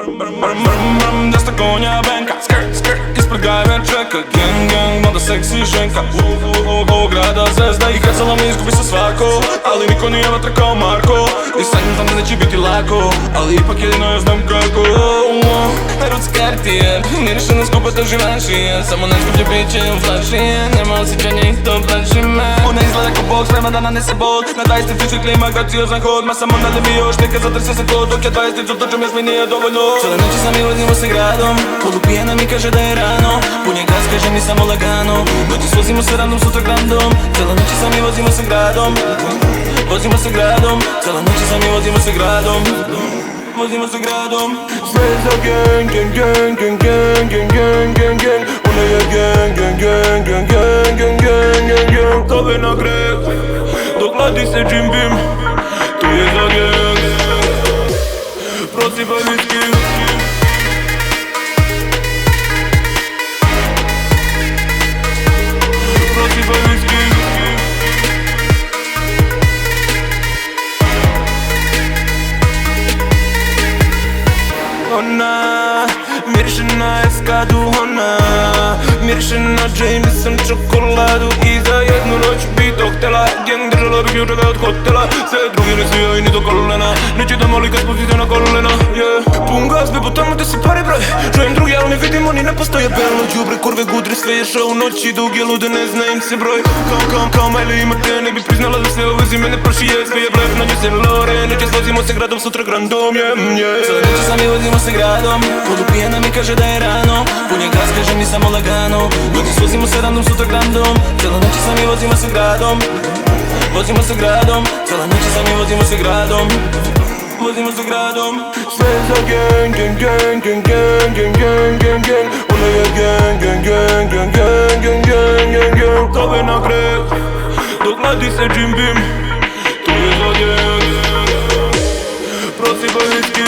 Desna konja benka, ispred gajbe čeka gang, mlada seksi ženka. Ovog grada zvezda i krecala mi izgubi se svako, ali niko nije vatra kao Marko. I sad znam da neće biti lako, ali ipak jedino ja znam kako. Erotske kartije, miriše na skupe to živašije, samo najskuplje biće u flašije, nema osjećanja i to plaši me. Ona izgleda ko bog, sprema da nanese bol, na 20 fiču klima, graciozan hod, ma samo nalje mi još neka zatrse se to, dok ja 20 utočem, jas mi nije dovoljno. Cijele noći sami vozimo se gradom, polupijena mi kaže da je rano, pun je gas, kaže mi samo lagano, noći svozimo se random, sutra grandom. Cijele noći sami vozimo se gradom, vozimo se gradom, cijele noći sami vozimo se gradom, vozimo se gradom. Zvezda gang, gang, gang, gang, gang, gang, gang, gang, gang. Ona je gang, gang, gang, gang, gang, gang, gang, gang, gang. Kave na greh, dok hladi se Jim Beam, tu je za gang. Prosipaj whisky, prosipaj whisky. Ona miriše na eskadu, ona miriše na Jameson čokoladu. I za jednu noć bi to htjela, gang držala bi ključeve od hotela. Sve drugi ne svijaju ni do kolena, neće da moli kad spustite na kolena, yeah. Pun gas bi po tamo gdje se pare broj, čujem drugi ali ne vidim, oni ne postoje. Belno đubre, kurve, gudre, sve je šao u noći, dug je lude, ne zna im se broj. Kao Miley imate, ne bi priznala da sve ove zime ne proši je. Sve je blef, na nju se lore, neće vozimo se gradom, sutra grandom, yeah. Cijele noći sami vozimo se gradom, polupijena mi kaže da je rano, pun je gas, kaže mi samo lagano, noći svozimo se random, sutra grandom. Cijele noći sami vozimo se gradom, vozimo se gradom, cijele noći sami vozimo se gradom, vozimo se gradom. Zvezda gang, gang, gang, gang, gang, gang, gang, gang, gang. Ona je gang, gang, gang, gang, gang, gang, gang, gang, gang. Kave na greh, dok hladi se Jim Beam, tu je za gang. Prosipaj whisky.